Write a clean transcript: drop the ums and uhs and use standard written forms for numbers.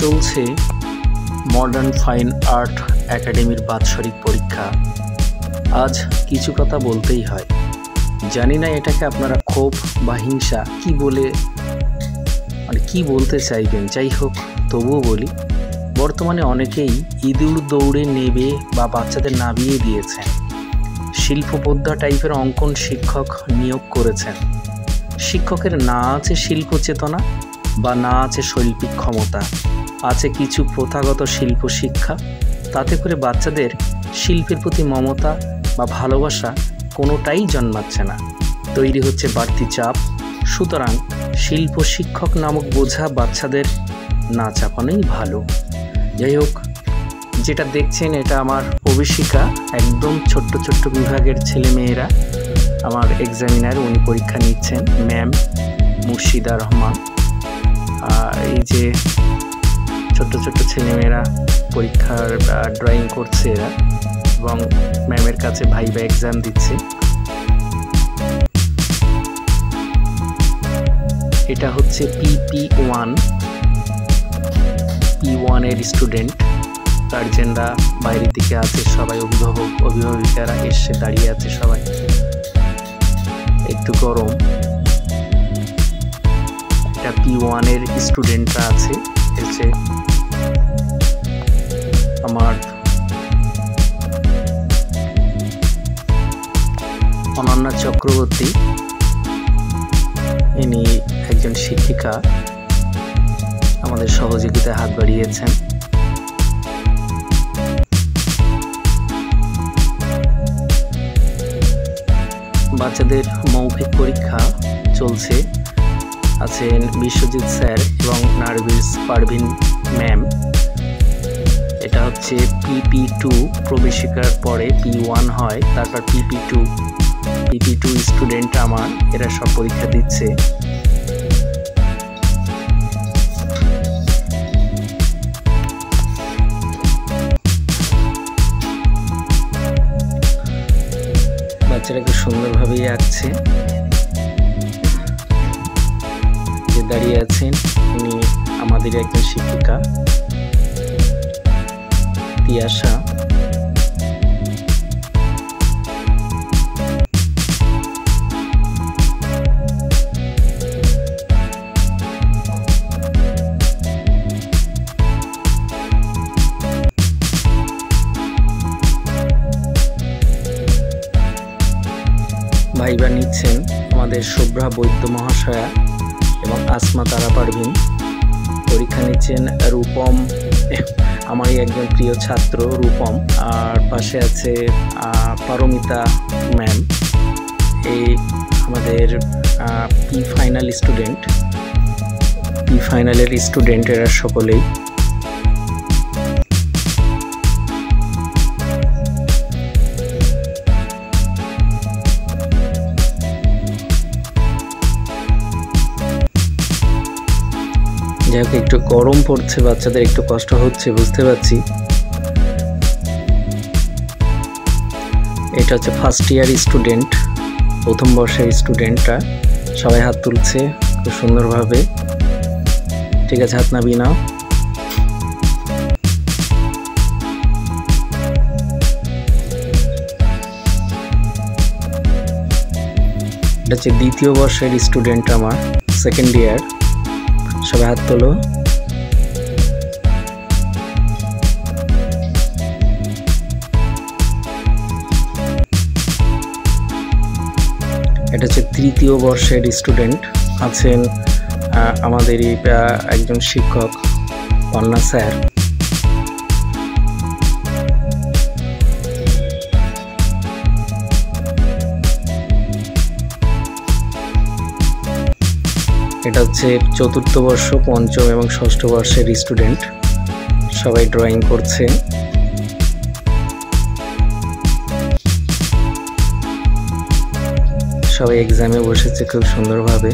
চলছে modern fine art একাডেমির বাৎসরিক পরীক্ষা। আজ কিছু কথা বলতেই হয়। জানি না এটাকে আপনারা ক্ষোভ বা হিংসা কি বলতে চাইবেন। যাই হোক, তবুও বলি, বর্তমানে অনেকেই ইঁদুর দৌড়ে নেবে বা বাচ্চাদের নামিয়ে দিয়েছেন। শিল্পবোদ্ধা টাইপের অঙ্কন শিক্ষক নিয়োগ করেছেন। শিক্ষকের না আছে শিল্প চেতনা বা না আছে শৈল্পিক ক্ষমতা, আছে কিছু প্রথাগত শিল্প শিক্ষা। তাতে করে বাচ্চাদের শিল্পের প্রতি মমতা বা ভালোবাসা কোনোটাই জন্মাচ্ছে না, তৈরি হচ্ছে বাড়তি চাপ। সুতরাং শিল্প শিক্ষক নামক বোঝা বাচ্চাদের না চাপানোই ভালো। যাই হোক, যেটা দেখছেন এটা আমার প্রবেশিকা, একদম ছোট্ট ছোট্ট বিভাগের ছেলেমেয়েরা আমার এক্সামিনার, উনি পরীক্ষা নিচ্ছেন, ম্যাম মুর্শিদা রহমান। এই যে ছোট্ট ছোট্ট ছেলেমেয়েরা পরীক্ষার ড্রয়িং করছে এরা, এবং ম্যামের কাছে ভাইবা এক্সাম দিচ্ছে। এটা হচ্ছে P1 এর স্টুডেন্ট। গার্জেনরা বাইরে দিকে আছে, সবাই অভিভাবিকারা এসে দাঁড়িয়ে আছে, সবাই একটু গরম। এটা P1 এর স্টুডেন্টরা আছে। এসে আমার অনন্যা চক্রবর্তী, ইনি একজন শিক্ষিকা, আমাদের সহযোগিতায় হাত বাড়িয়েছেন। বাচ্চাদের মৌখিক পরীক্ষা চলছে, আছেন বিশ্বজিৎ স্যার এবং নার্গিস পারভিন ম্যাম। এটা হচ্ছে PP2, প্রবেশিকার পরে P1 হয়, তারপর PP2 স্টুডেন্ট আমার, এরা সব পরীক্ষা দিচ্ছে। বাচ্চারা খুব সুন্দরভাবেই আঁকছে। যে দাঁড়িয়ে আছেন উনি আমাদের একজন শিক্ষিকা, তিয়াশা। ভাইবা নিচ্ছেন আমাদের শুভ্রা বৈদ্য মহাশয়া এবং আসমা তারা পারভিন। পরীক্ষা নিচ্ছেন রূপম, আমারই একজন প্রিয় ছাত্র রূপম, আর পাশে আছে পারমিতা ম্যাম। এই আমাদের P ফাইনালের স্টুডেন্ট এরা সকলেই। যাই হোক, একটু গরম পড়ছে, বাচ্চাদের একটু কষ্ট হচ্ছে, বুঝতে পারছি। এটা হচ্ছে ফার্স্ট ইয়ার স্টুডেন্ট, প্রথম বর্ষের স্টুডেন্টরা। সবাই হাত তুলছে খুব সুন্দরভাবে। ঠিক আছে, হাত নামিয়ে নাও। এটা হচ্ছে দ্বিতীয় বর্ষের স্টুডেন্ট আমার, সেকেন্ড ইয়ার। সবাই হাত তোলো। এটা হচ্ছে তৃতীয় বর্ষের স্টুডেন্ট, আছেন আমাদেরই একজন শিক্ষক অন্না স্যার। এটা হচ্ছে চতুর্থ বর্ষ, পঞ্চম এবং ষষ্ঠ বর্ষের স্টুডেন্ট, সবাই ড্রয়িং করছে। সবাই এক্সামে বসেছে খুব সুন্দরভাবে।